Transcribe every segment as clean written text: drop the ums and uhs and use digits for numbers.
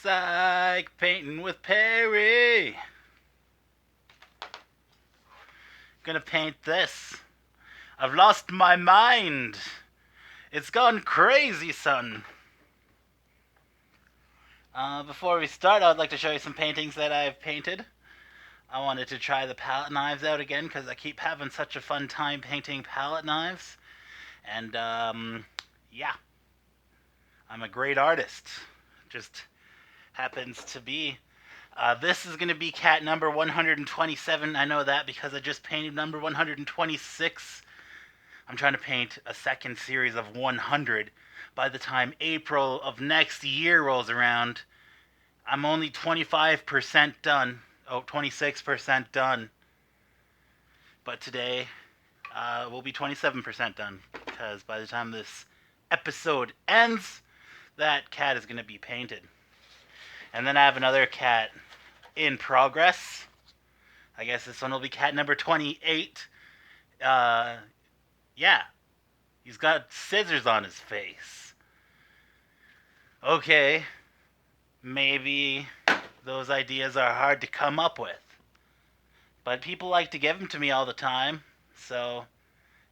Psych, painting with Perry. Gonna paint this. I've lost my mind. It's gone crazy, son. Before we start, I would like to show you some paintings that I've painted. I wanted to try the palette knives out again because I keep having such a fun time painting palette knives. And, yeah. I'm a great artist. Just happens to be. This is going to be cat number 127. I know that because I just painted number 126. I'm trying to paint a second series of 100. By the time April of next year rolls around, I'm only 25% done. Oh, 26% done. But today, we'll be 27% done. Because by the time this episode ends, that cat is going to be painted. And then I have another cat in progress. I guess this one will be cat number 28. Yeah. He's got scissors on his face. Okay. Maybe those ideas are hard to come up with. But people like to give them to me all the time. So,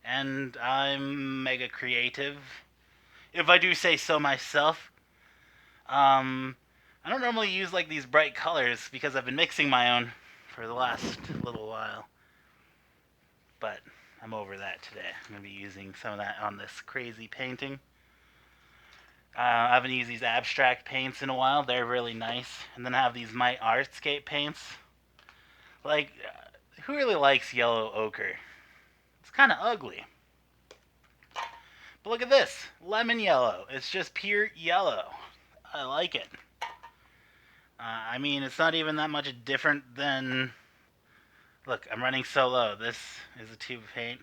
and I'm mega creative. If I do say so myself. I don't normally use like these bright colors because I've been mixing my own for the last little while. But I'm over that today. I'm going to be using some of that on this crazy painting. I haven't used these abstract paints in a while. They're really nice. And then I have these My Artscape paints. Like, who really likes yellow ochre? It's kind of ugly. But look at this. Lemon yellow. It's just pure yellow. I like it. I mean, it's not even that much different than... Look, I'm running so low. This is a tube of paint.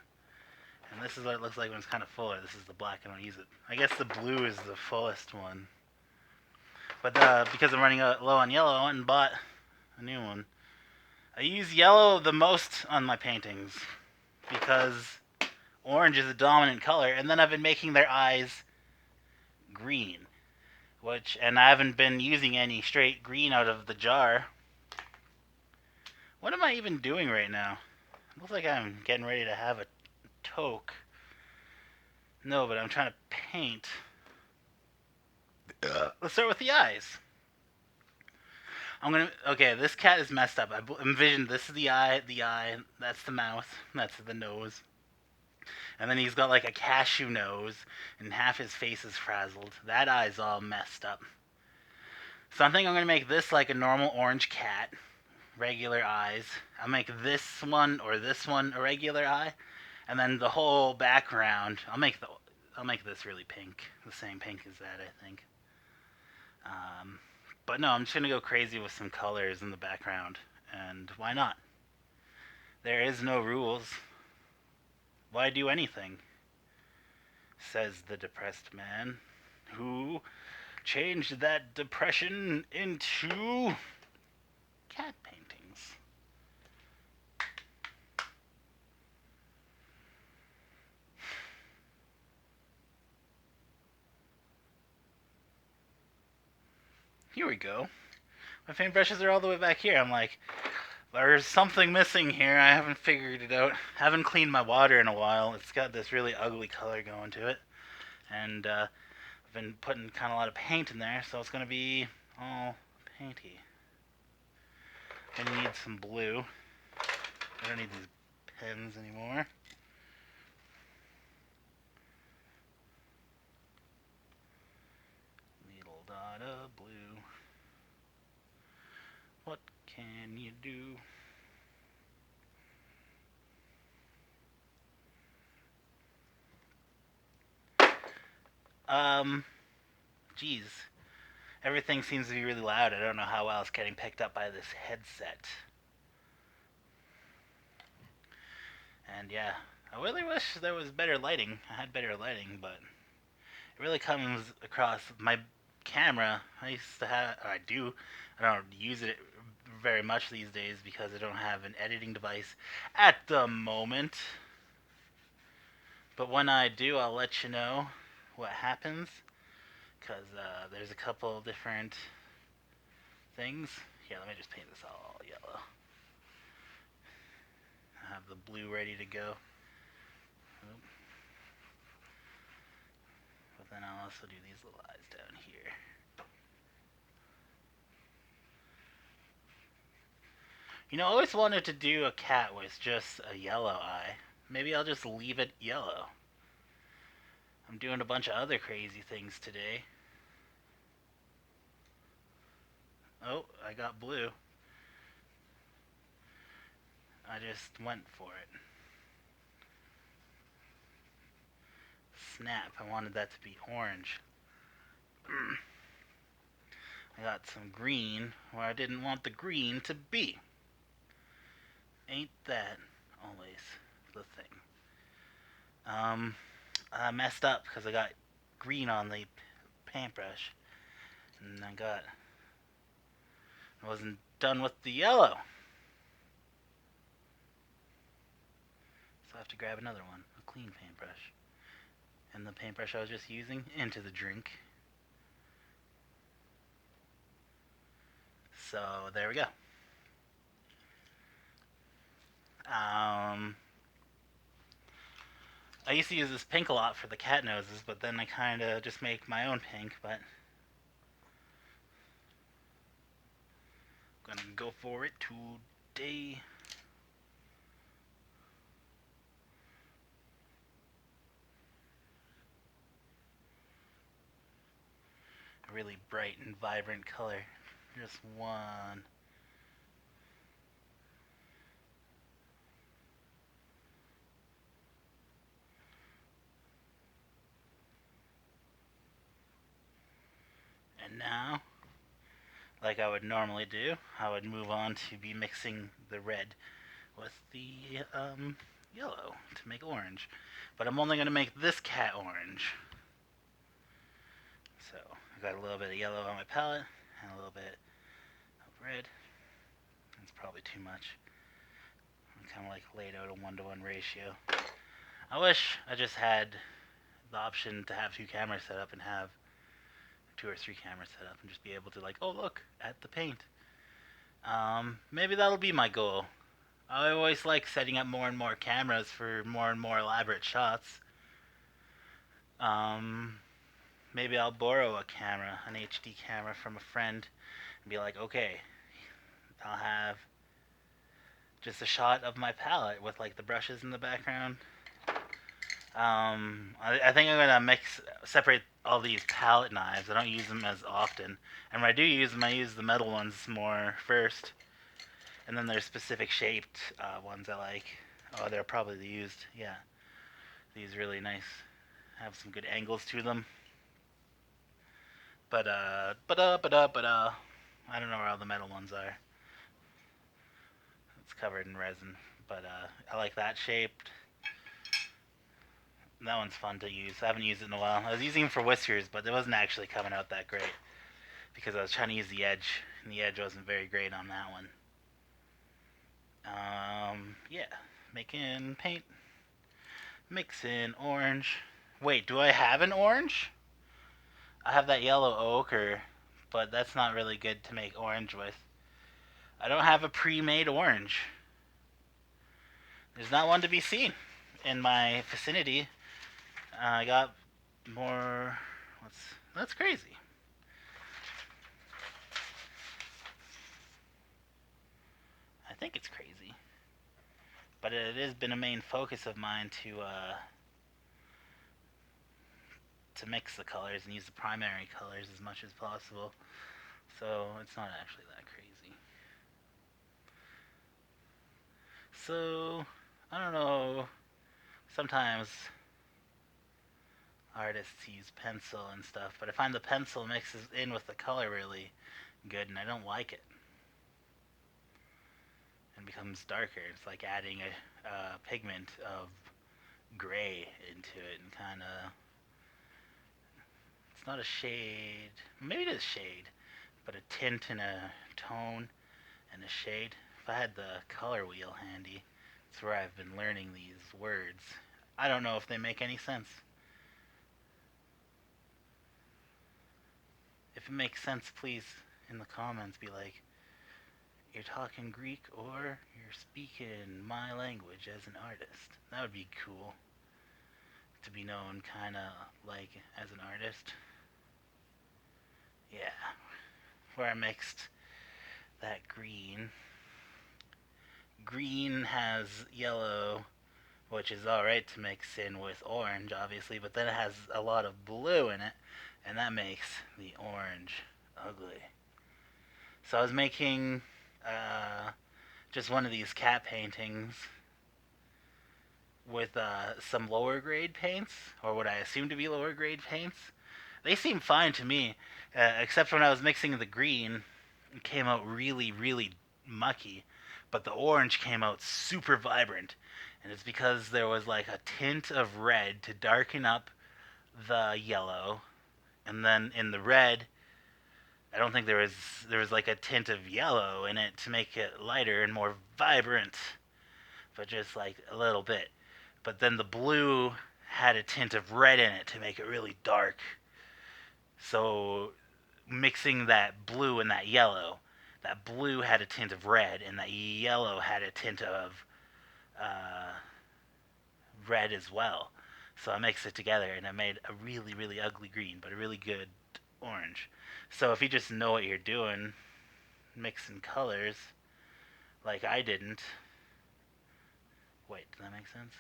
And this is what it looks like when it's kind of fuller. This is the black. I don't use it. I guess the blue is the fullest one. But because I'm running low on yellow, I went and bought a new one. I use yellow the most on my paintings because orange is a dominant color. And then I've been making their eyes green. And I haven't been using any straight green out of the jar. What am I even doing right now? It looks like I'm getting ready to have a toque. No, but I'm trying to paint. Let's start with the eyes. Okay, this cat is messed up. I envisioned this is the eye, that's the mouth, that's the nose. And then he's got like a cashew nose, and half his face is frazzled. That eye's all messed up. So I think I'm going to make this like a normal orange cat. Regular eyes. I'll make this one or this one a regular eye. And then the whole background, I'll make this really pink. The same pink as that, I think. But no, I'm just going to go crazy with some colors in the background. And why not? There is no rules. Why do anything? Says the depressed man, who changed that depression into cat paintings. Here we go. My paintbrushes are all the way back here. I'm like, there's something missing here. I haven't figured it out. Haven't cleaned my water in a while. It's got this really ugly color going to it. And I've been putting kind of a lot of paint in there, so it's going to be all painty. I need some blue. I don't need these pens anymore. Little dot of blue. What can you do? Geez. Everything seems to be really loud. I don't know how well it's getting picked up by this headset. And yeah, I really wish there was better lighting. I had better lighting, but it really comes across my camera. I used to have, or I do. I don't use it very much these days because I don't have an editing device at the moment. But when I do, I'll let you know what happens. Because there's a couple different things. Yeah, let me just paint this all yellow. I have the blue ready to go. But then I'll also do these little eyes down here. You know, I always wanted to do a cat with just a yellow eye. Maybe I'll just leave it yellow. I'm doing a bunch of other crazy things today. Oh, I got blue. I just went for it. Snap, I wanted that to be orange. I got some green where I didn't want the green to be. Ain't that always the thing? I messed up because I got green on the paintbrush, and I wasn't done with the yellow. So I have to grab another one, a clean paintbrush. And the paintbrush I was just using into the drink. So there we go. I used to use this pink a lot for the cat noses, but then I kind of just make my own pink, but I'm gonna go for it today. A really bright and vibrant color. Just one. And now, like I would normally do, I would move on to be mixing the red with the yellow to make orange. But I'm only going to make this cat orange. So I got a little bit of yellow on my palette and a little bit of red. That's probably too much. I'm kind of like laid out a 1-to-1 ratio. I wish I just had the option to have 2 cameras set up and have 2 or 3 cameras set up and just be able to, like, oh look at the paint. Maybe that'll be my goal. I always like setting up more and more cameras for more and more elaborate shots. Maybe I'll borrow a camera, an HD camera from a friend, and be like, okay, I'll have just a shot of my palette with like the brushes in the background. I think I'm gonna separate all these palette knives. I don't use them as often, and when I do use them, I use the metal ones more first, and then there's specific shaped ones I like. Oh, they're probably used. Yeah, these really nice. Have some good angles to them. But I don't know where all the metal ones are. It's covered in resin, but I like that shaped. That one's fun to use. I haven't used it in a while. I was using it for whiskers, but it wasn't actually coming out that great because I was trying to use the edge, and the edge wasn't very great on that one. Yeah, making paint, mixing orange. Wait, do I have an orange? I have that yellow ochre, but that's not really good to make orange with. I don't have a pre-made orange. There's not one to be seen in my vicinity. I got more. That's crazy. I think it's crazy, but it has been a main focus of mine to mix the colors and use the primary colors as much as possible. So it's not actually that crazy. So I don't know. Sometimes artists use pencil and stuff, but I find the pencil mixes in with the color really good, and I don't like it. And becomes darker. It's like adding a pigment of gray into it, and kind of. It's not a shade. Maybe it is shade, but a tint and a tone and a shade. If I had the color wheel handy, it's where I've been learning these words. I don't know if they make any sense. If it makes sense, please in the comments be like, you're talking Greek or you're speaking my language as an artist. That would be cool to be known kind of like as an artist. Yeah, where I mixed that green. Green has yellow, which is alright to mix in with orange, obviously, but then it has a lot of blue in it, and that makes the orange ugly. So I was making just one of these cat paintings with some lower grade paints, or what I assume to be lower grade paints. They seem fine to me, except when I was mixing the green, it came out really, really mucky, but the orange came out super vibrant, and it's because there was like a tint of red to darken up the yellow, and then in the red, I don't think there was like a tint of yellow in it to make it lighter and more vibrant, but just like a little bit. But then the blue had a tint of red in it to make it really dark. So mixing that blue and that blue had a tint of red, and that yellow had a tint of uh, red as well. So I mixed it together, and I made a really, really ugly green, but a really good orange. So if you just know what you're doing, mixing colors, like I didn't. Wait, does that make sense?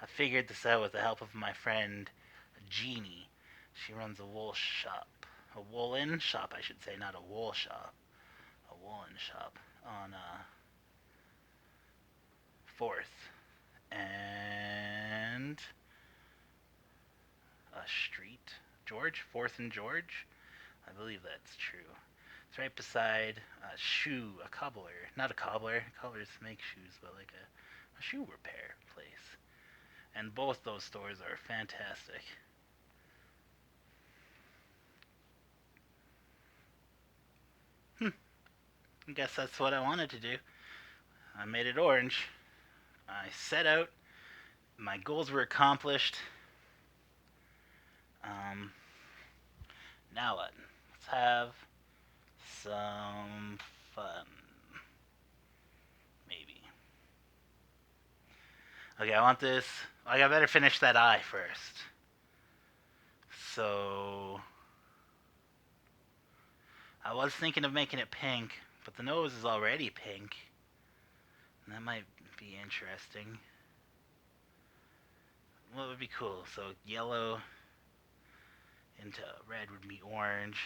I figured this out with the help of my friend Jeannie. She runs a wool shop. A woolen shop, I should say, not a wool shop. A woolen shop on 4th and a street. George? 4th and George? I believe that's true. It's right beside a cobbler. Not a cobbler. Cobblers make shoes, but like a shoe repair place. And both those stores are fantastic. I guess that's what I wanted to do. I made it orange. I set out. My goals were accomplished. Um, Now what? Let's have some fun. Maybe. Okay, I want this. Like, I better finish that eye first. So, I was thinking of making it pink, but the nose is already pink. And that might be interesting. What would be cool? So, yellow into red would be orange.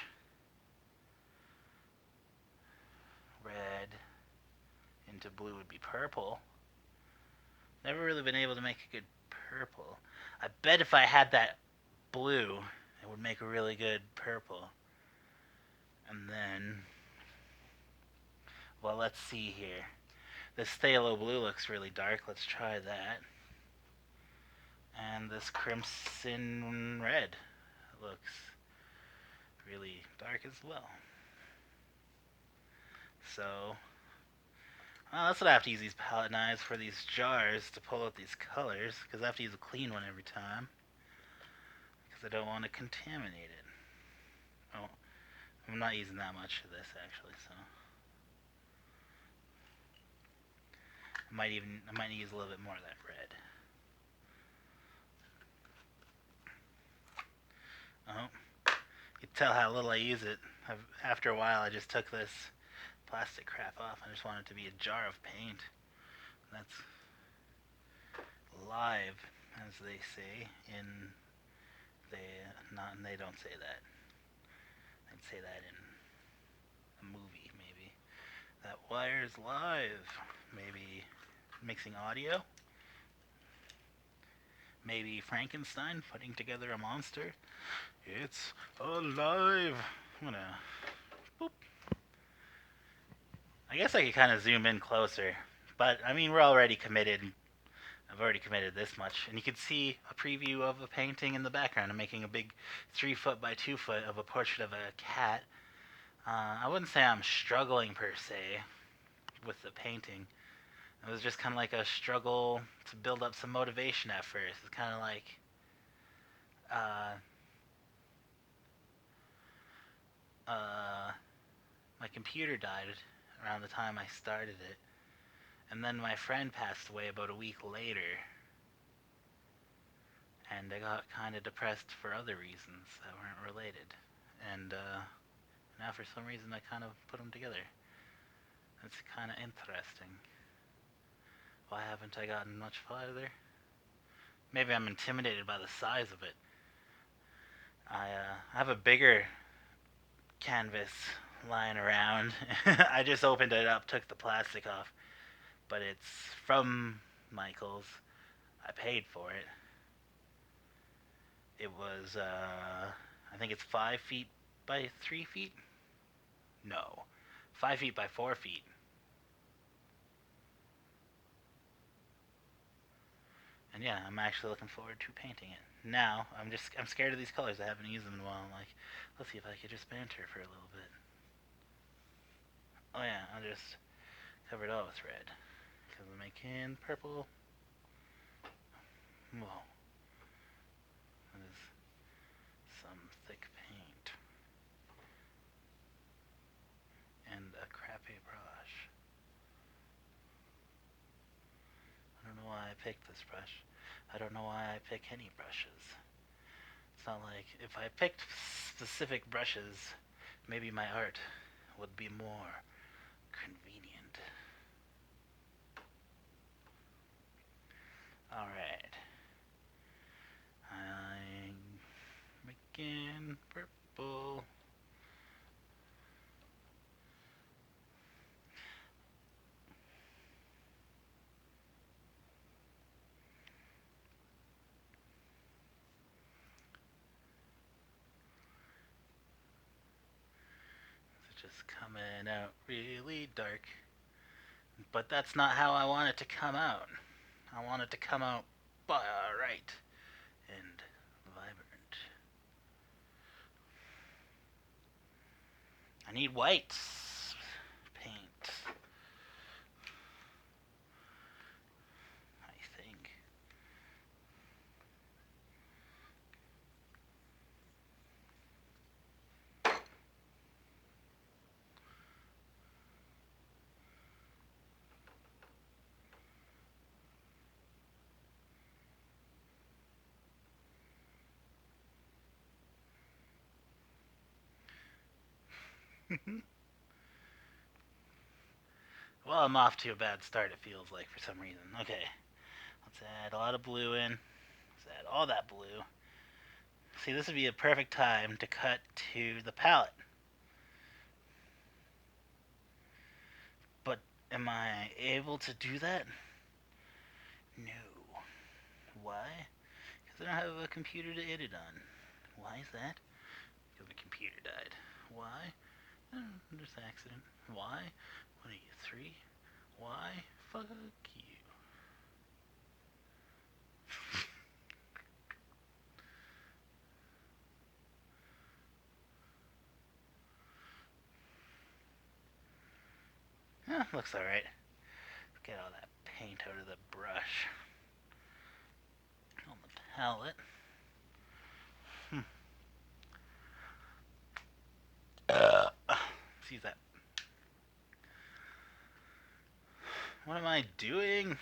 Red into blue would be purple. Never really been able to make a good purple. I bet if I had that blue, it would make a really good purple. And then, well, let's see here. This phthalo blue looks really dark. Let's try that. And this crimson red looks really dark as well. So, well, that's what I have to use these palette knives for, these jars, to pull out these colors, because I have to use a clean one every time, because I don't want to contaminate it. Oh, I'm not using that much of this, actually, so I might use a little bit more of that red. Oh, you can tell how little I use it. After a while, I just took this plastic crap off. I just want it to be a jar of paint. That's live, as they say in they don't say that. They'd say that in a movie, maybe. That wire's live. Maybe mixing audio. Maybe Frankenstein putting together a monster. It's alive. I'm gonna boop. I guess I could kind of zoom in closer, but I mean, we're already committed. I've already committed this much, and you can see a preview of a painting in the background. I'm making a big 3 foot by 2 foot of a portrait of a cat. I wouldn't say I'm struggling per se with the painting. It was just kind of like a struggle to build up some motivation at first. It's kind of like, uh, computer died around the time I started it, and then my friend passed away about a week later, and I got kind of depressed for other reasons that weren't related, and now for some reason I kind of put them together. It's kind of interesting. Why haven't I gotten much farther? Maybe I'm intimidated by the size of it. I have a bigger canvas lying around. I just opened it up, took the plastic off, but it's from Michael's. I paid for it. It was, I think it's 5 feet by 3 feet. No, 5 feet by 4 feet. And yeah, I'm actually looking forward to painting it. Now, I'm scared of these colors. I haven't used them in a while. I'm like, let's see if I could just banter for a little bit. Oh yeah, I'll just cover it all with red. Because I'm making purple. Whoa. That is some thick paint. And a crappy brush. I don't know why I picked this brush. I don't know why I pick any brushes. It's not like if I picked specific brushes, maybe my art would be more convenient. Alright. I'm making purple. It's just coming out really dark. But that's not how I want it to come out. I want it to come out bright and vibrant. I need whites paint, I think. Well, I'm off to a bad start, it feels like, for some reason. Okay, let's add a lot of blue in. Let's add all that blue. See, this would be a perfect time to cut to the palette. But am I able to do that? No. Why? Because I don't have a computer to edit on. Why is that? Because my computer died. Why? Just an accident. Why? What are you, 3? Why? Fuck you. Looks alright. Get all that paint out of the brush. On the palette. Excuse that. What am I doing?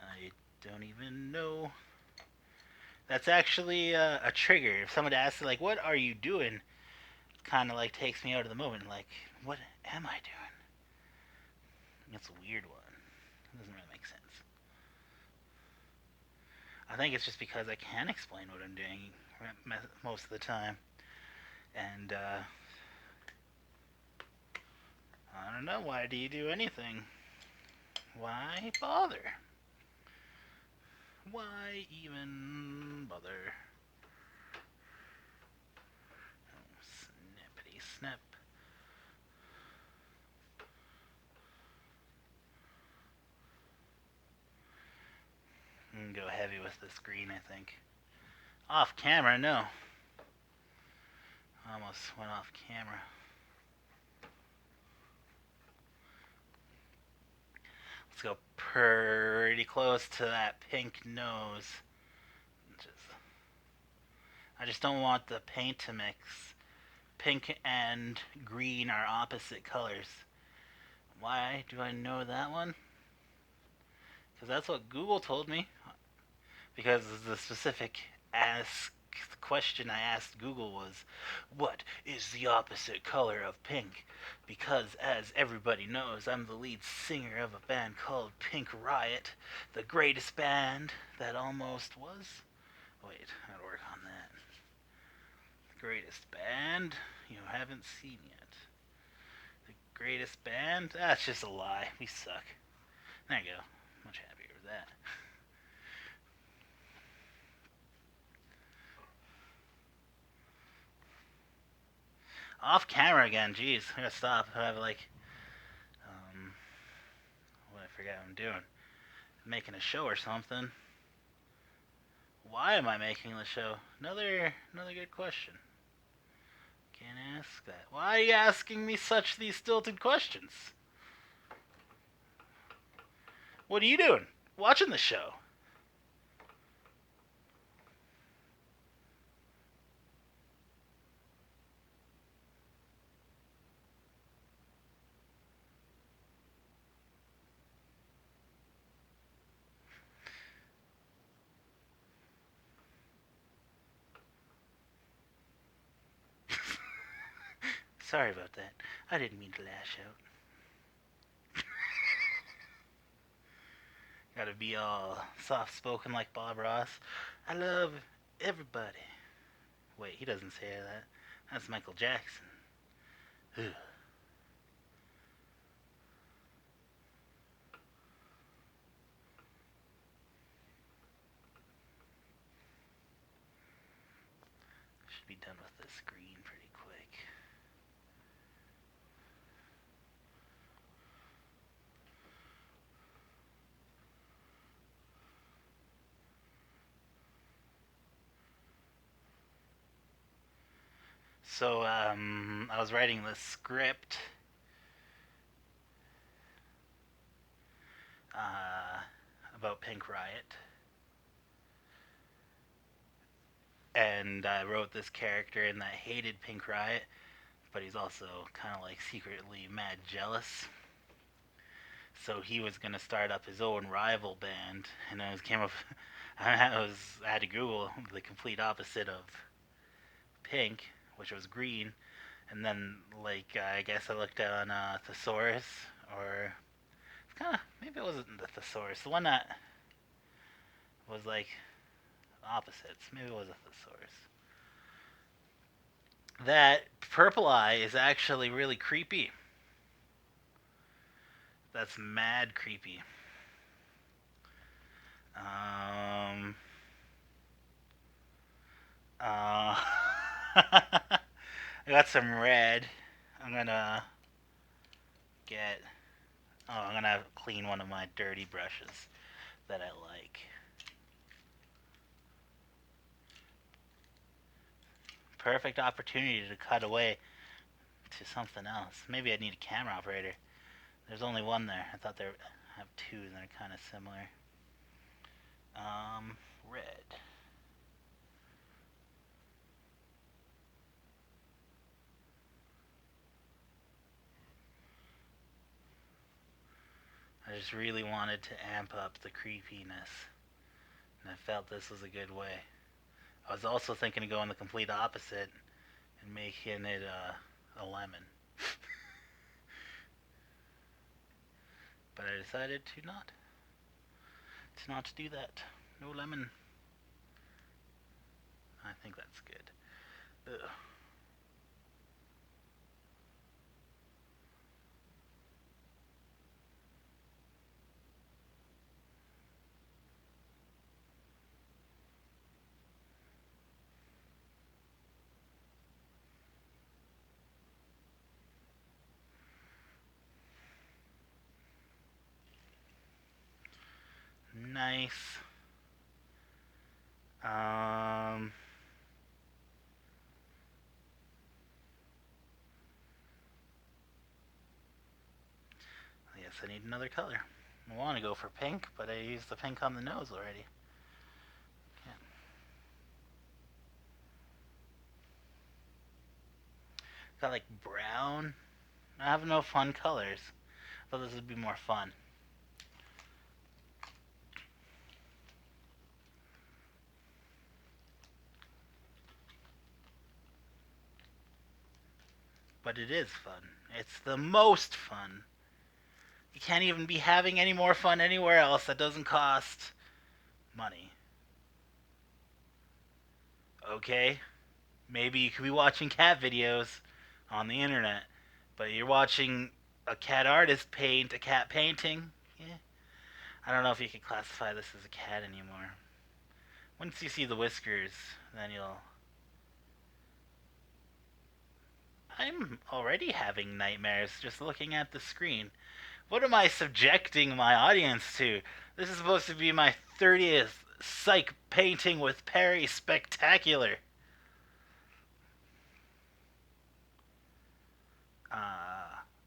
I don't even know. That's actually a trigger. If someone asks, like, what are you doing? It kind of like takes me out of the moment. Like, what am I doing? It's a weird one. It doesn't really make sense. I think it's just because I can explain what I'm doing most of the time. And, I don't know. Why do you do anything? Why bother? Why even bother? Oh, snippity snip. I'm gonna go heavy with this green, I think. Off camera, no. Almost went off camera. Let's go pretty close to that pink nose. I just don't want the paint to mix pink and green are opposite colors. Why do I know that one? Because that's what Google told me. Because the specific question I asked Google was, what is the opposite color of pink? Because, as everybody knows, I'm the lead singer of a band called Pink Riot, the greatest band that almost was. Wait, I gotta work on that. The greatest band you haven't seen yet. The greatest band? That's just a lie. We suck. There you go. Much happier with that. Off camera again. Jeez, I gotta stop. I have what I forget what I'm doing. Making a show or something. Why am I making the show? Another good question. Can't ask that. Why are you asking me these stilted questions? What are you doing? Watching the show. Sorry about that. I didn't mean to lash out. Gotta be all soft spoken like Bob Ross. I love everybody. Wait, he doesn't say that. That's Michael Jackson. Ugh. Should be done with this screen pretty quick. So, I was writing this script about Pink Riot. And I wrote this character in that hated Pink Riot, but he's also kind of like secretly mad jealous. So he was gonna start up his own rival band, and I came up. I had to Google the complete opposite of pink, which was green, and then I guess I looked on thesaurus, or it's kind of maybe it wasn't the thesaurus, the one that was like opposites. Maybe it was a thesaurus. That purple eye is actually really creepy. That's mad creepy. Um. I got some red. I'm gonna get. Oh, I'm gonna clean one of my dirty brushes that I like. Perfect opportunity to cut away to something else. Maybe I need a camera operator. There's only one there. I thought there have two, and they're kind of similar. Red. I just really wanted to amp up the creepiness, and I felt this was a good way. I was also thinking of going the complete opposite and making it a lemon. But I decided to not do that. No lemon. I think that's good. Ugh. Nice. I guess I need another color. I want to go for pink, but I used the pink on the nose already. Yeah. Got like brown. I have no fun colors. I thought this would be more fun. But it is fun. It's the most fun. You can't even be having any more fun anywhere else that doesn't cost money. Okay? Maybe you could be watching cat videos on the internet, but you're watching a cat artist paint a cat painting. Yeah. I don't know if you could classify this as a cat anymore. Once you see the whiskers, then you'll. I'm already having nightmares just looking at the screen. What am I subjecting my audience to? This is supposed to be my 30th Psych painting with Perry Spectacular.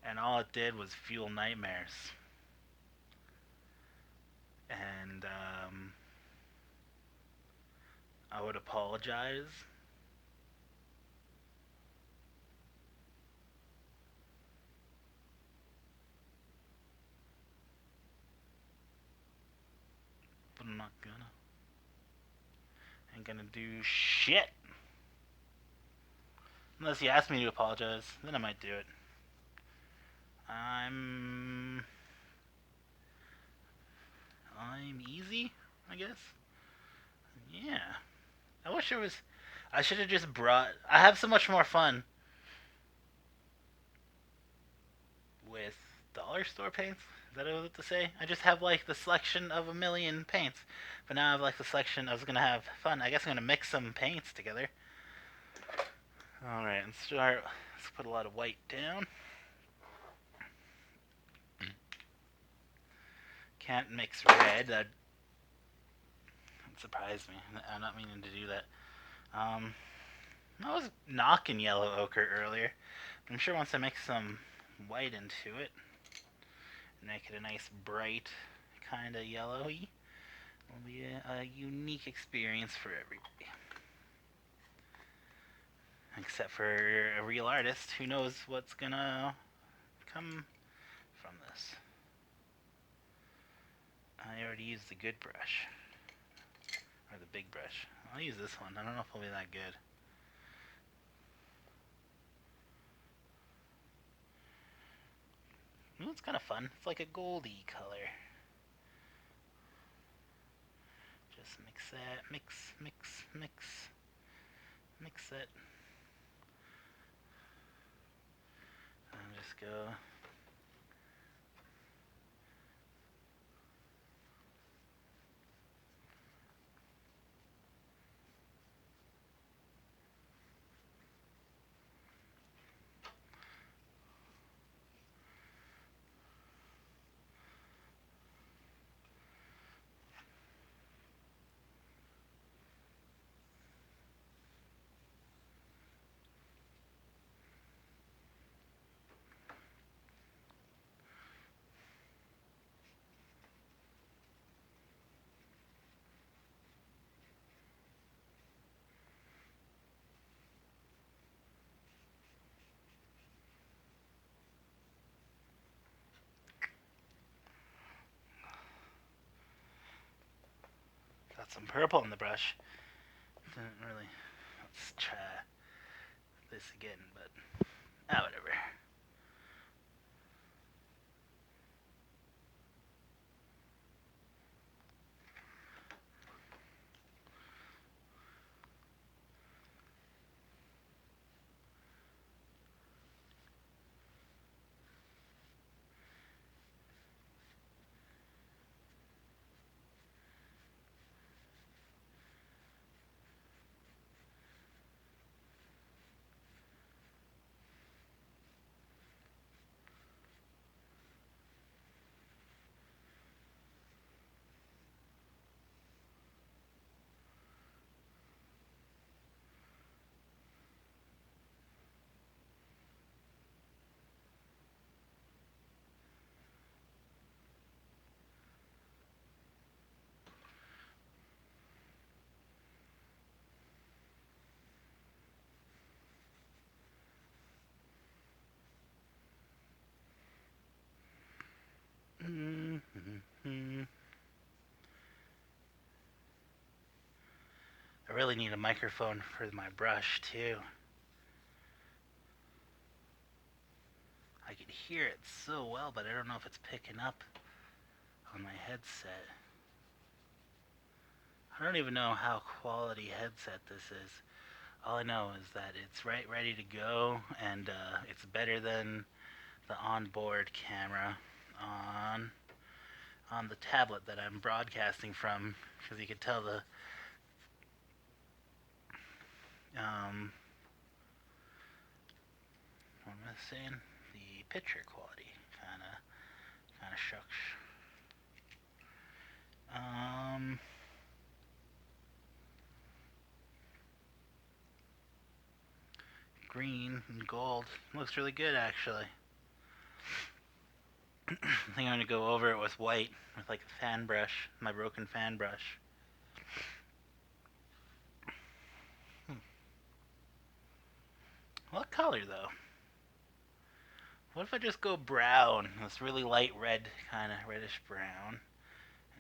And all it did was fuel nightmares. And I would apologize. But I'm not gonna. Ain't gonna do shit. Unless you ask me to apologize, then I might do it. I'm easy, I guess. Yeah. I wish it was. I should have just brought. I have so much more fun with dollar store paints. Is that what I was to say? I just have like the selection of a million paints, but now I have like the selection. I was gonna have fun. I guess I'm gonna mix some paints together. All right, let's start. Let's put a lot of white down. Can't mix red. That surprised me. I'm not meaning to do that. I was knocking yellow ochre earlier. I'm sure once I mix some white into it, make it a nice bright kind of yellowy, it'll be a unique experience for everybody. Except for a real artist who knows what's gonna come from this. I already used the good brush. Or the big brush. I'll use this one. I don't know if it'll be that good. Ooh, it's kind of fun. It's like a goldy color. Just mix that. Mix, mix, mix. Mix it. And just go. Got some purple in the brush. Didn't really. Let's try this again, but whatever. I really need a microphone for my brush too. I can hear it so well, but I don't know if it's picking up on my headset. I don't even know how quality headset this is. All I know is that it's ready to go, and it's better than the onboard camera on the tablet that I'm broadcasting from, because you can tell the what am I saying? The picture quality kind of shucks. Green and gold looks really good actually. I think I'm gonna go over it with white, with like a fan brush, my broken fan brush. What color though? What if I just go brown? This really light red, kind of reddish brown,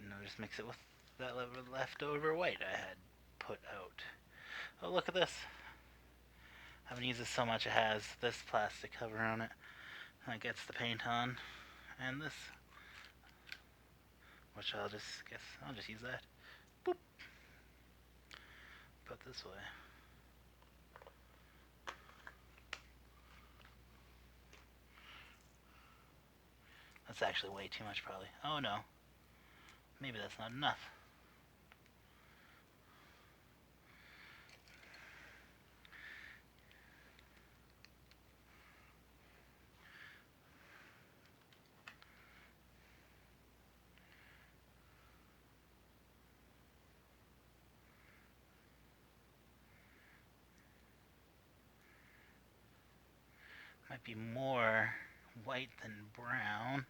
and I'll just mix it with that leftover white I had put out. Oh, look at this. I haven't used this so much. It has this plastic cover on it that gets the paint on, and this, which I'll just use that. Boop. Put this way. That's actually way too much, probably. Oh no. Maybe that's not enough. Might be more white than brown.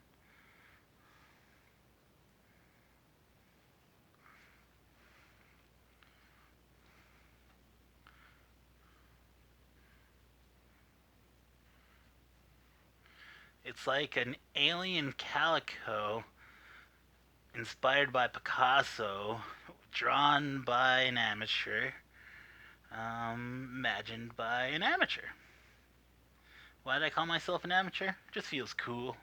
It's like an alien calico inspired by Picasso, drawn by an amateur, imagined by an amateur. Why did I call myself an amateur? Just feels cool.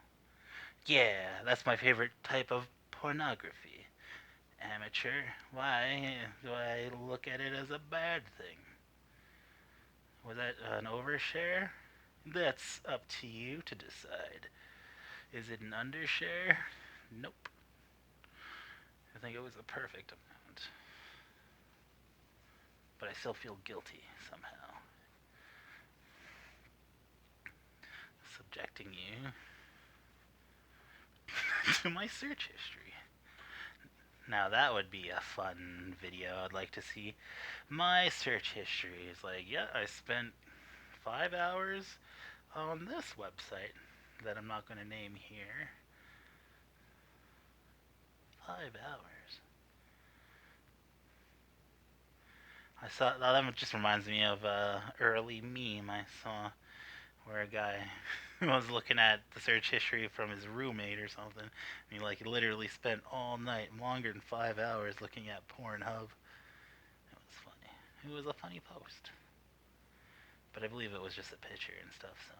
Yeah, that's my favorite type of pornography. Amateur. Why do I look at it as a bad thing? Was that an overshare? That's up to you to decide. Is it an undershare? Nope. I think it was a perfect amount. But I still feel guilty somehow. Subjecting you to my search history. Now that would be a fun video. I'd like to see my search history. It's like, yeah, I spent 5 hours on this website that I'm not going to name here. 5 hours. I saw that just reminds me of a early meme I saw where a guy was looking at the search history from his roommate or something, and he like literally spent all night, longer than 5 hours, looking at Pornhub. It was funny. It was a funny post, but I believe it was just a picture and stuff. So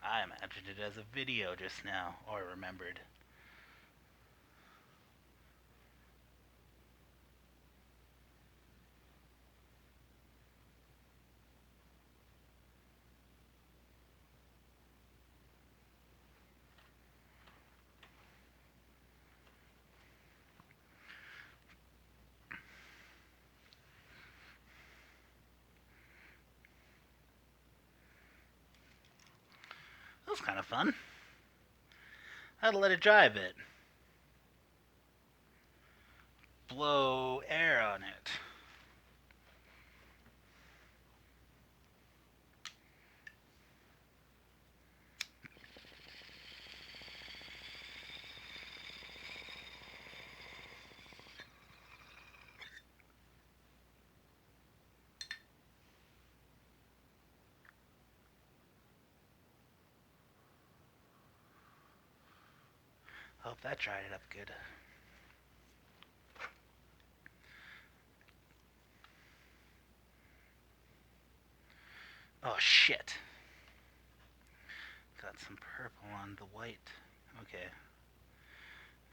I imagined it as a video just now, or remembered. That was kind of fun. I had to let it dry a bit. Blow air on it. Hope that dried it up good. Oh shit. Got some purple on the white. Okay.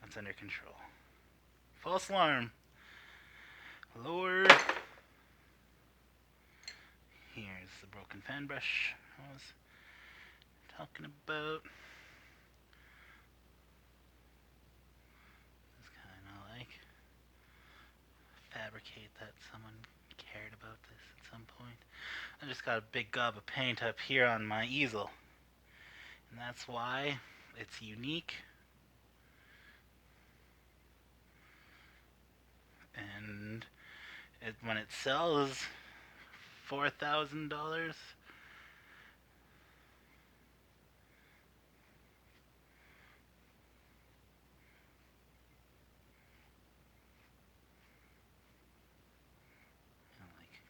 That's under control. False alarm. Lower. Here's the broken fan brush I was talking about. It's kind of like fabricate that someone cared about this at some point. I just got a big gob of paint up here on my easel. And that's why it's unique. And when it sells $4,000, like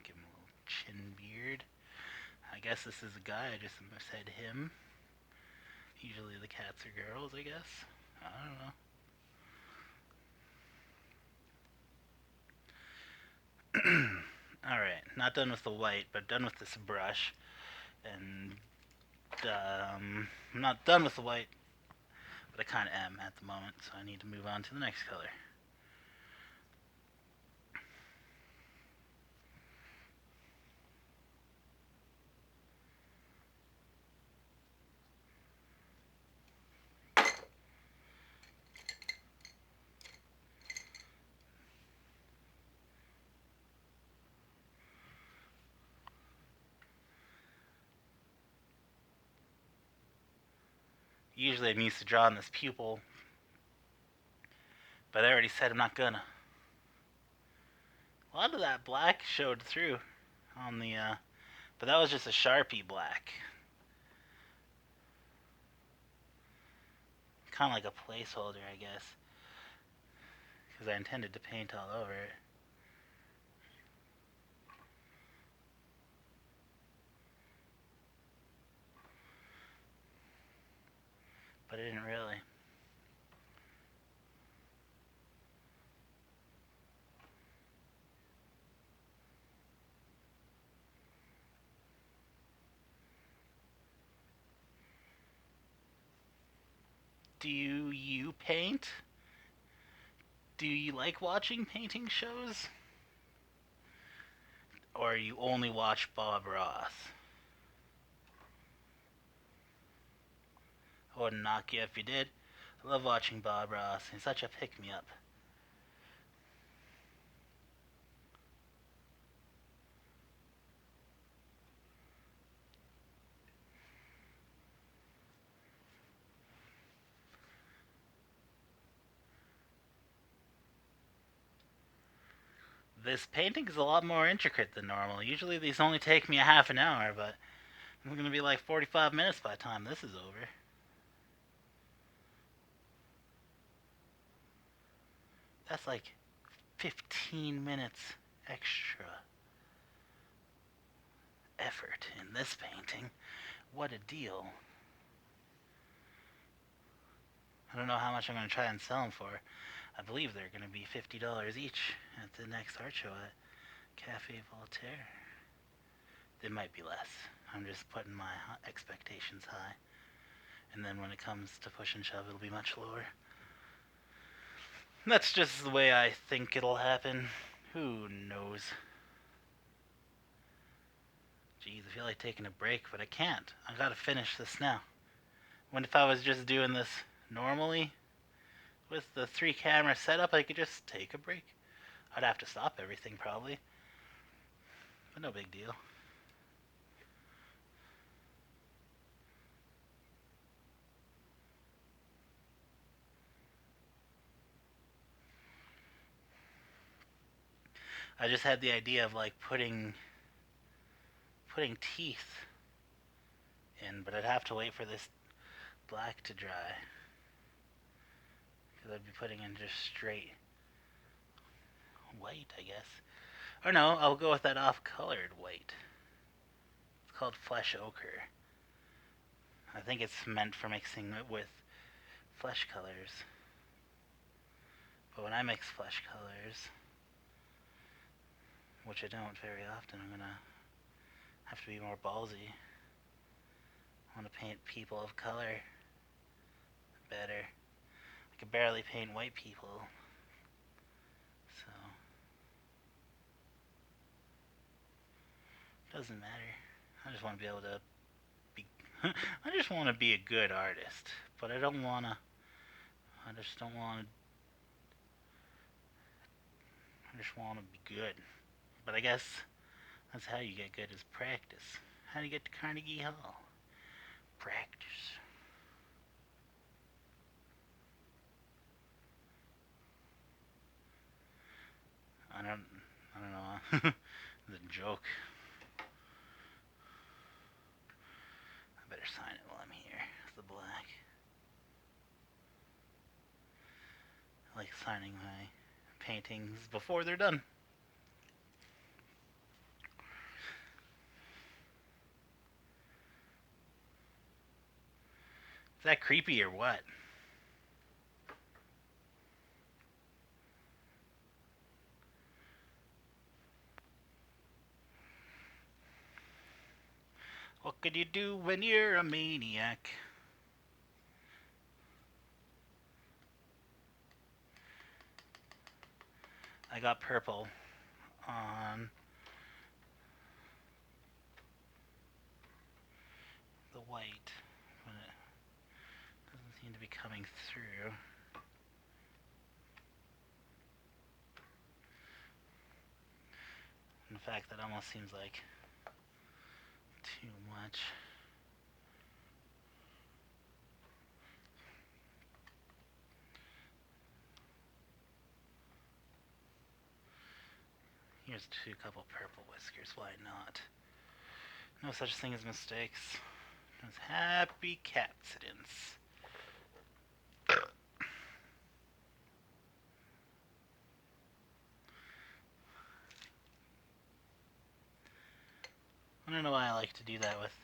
give him a little chin beard. I guess this is a guy. I just said him. Usually the cats are girls, I guess. I don't know. Alright, not done with the white, but done with this brush. And I'm not done with the white, but I kind of am at the moment, so I need to move on to the next color. Usually I'm used to drawing this pupil, but I already said I'm not gonna. A lot of that black showed through on the, but that was just a Sharpie black. Kind of like a placeholder, I guess. Because I intended to paint all over it. But I didn't really. Do you paint? Do you like watching painting shows? Or you only watch Bob Ross? I wouldn't knock you if you did. I love watching Bob Ross. He's such a pick-me-up. This painting is a lot more intricate than normal. Usually these only take me a half an hour, but it's going to be like 45 minutes by the time this is over. That's like 15 minutes extra effort in this painting. What a deal. I don't know how much I'm going to try and sell them for. I believe they're going to be $50 each at the next art show at Café Voltaire. It might be less. I'm just putting my expectations high. And then when it comes to push and shove, it'll be much lower. That's just the way I think it'll happen. Who knows? Jeez, I feel like taking a break, but I can't. I gotta finish this now. What if I was just doing this normally? With the 3-camera setup, I could just take a break. I'd have to stop everything probably. But no big deal. I just had the idea of like putting teeth in, but I'd have to wait for this black to dry. Because I'd be putting in just straight white, I guess. Or no, I'll go with that off-colored white. It's called flesh ochre. I think it's meant for mixing it with flesh colors. But when I mix flesh colors, which I don't very often, I'm gonna Have to be more ballsy. I want to paint people of color better. I can barely paint white people. So, doesn't matter. I just want to be able to be. I just want to be a good artist. But I don't want to. I just don't want to. I just want to be good. But I guess that's how you get good is practice. How do you get to Carnegie Hall? Practice. I don't. I don't know. It's a joke. I better sign it while I'm here. It's the black. I like signing my paintings before they're done. Is that creepy or what? What could you do when you're a maniac? I got purple on the white, but it doesn't seem to be coming through. In fact, that almost seems like too much. Here's a couple purple whiskers, why not? No such thing as mistakes. There's happy accidents. I don't know why I like to do that with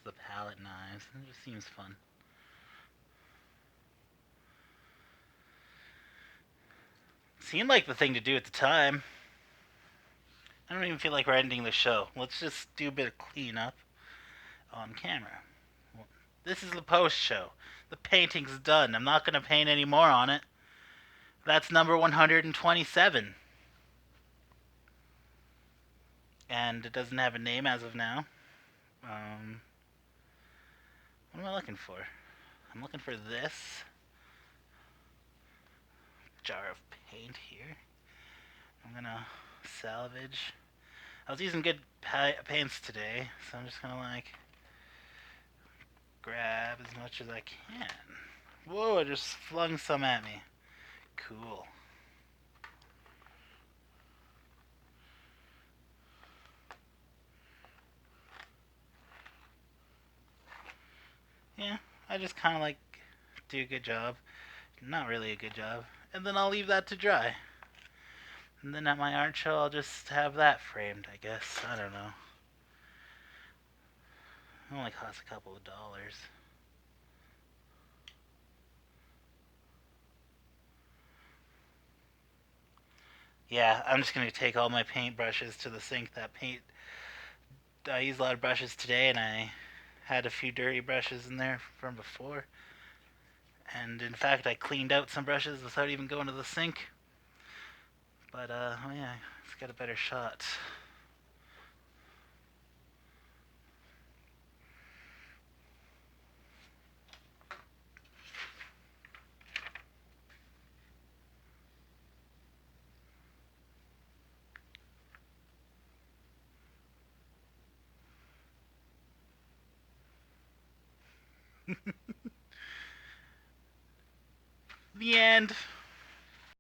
the palette knives. It just seems fun. Seemed like the thing to do at the time. I don't even feel like we're ending the show. Let's just do a bit of cleanup on camera. This is the post show. The painting's done. I'm not going to paint any more on it. That's number 127. And it doesn't have a name as of now. What am I looking for? I'm looking for this jar of paint here. I'm gonna salvage. I was using good paints today, so I'm just gonna like grab as much as I can. Whoa, I just flung some at me. Cool. Yeah, I just kind of like do a good job. Not really a good job. And then I'll leave that to dry. And then at my art show, I'll just have that framed, I guess. I don't know. It only costs a couple of dollars. Yeah, I'm just gonna take all my paint brushes to the sink. I used a lot of brushes today, and I had a few dirty brushes in there from before. And in fact, I cleaned out some brushes without even going to the sink. But oh yeah, it's got a better shot. The end.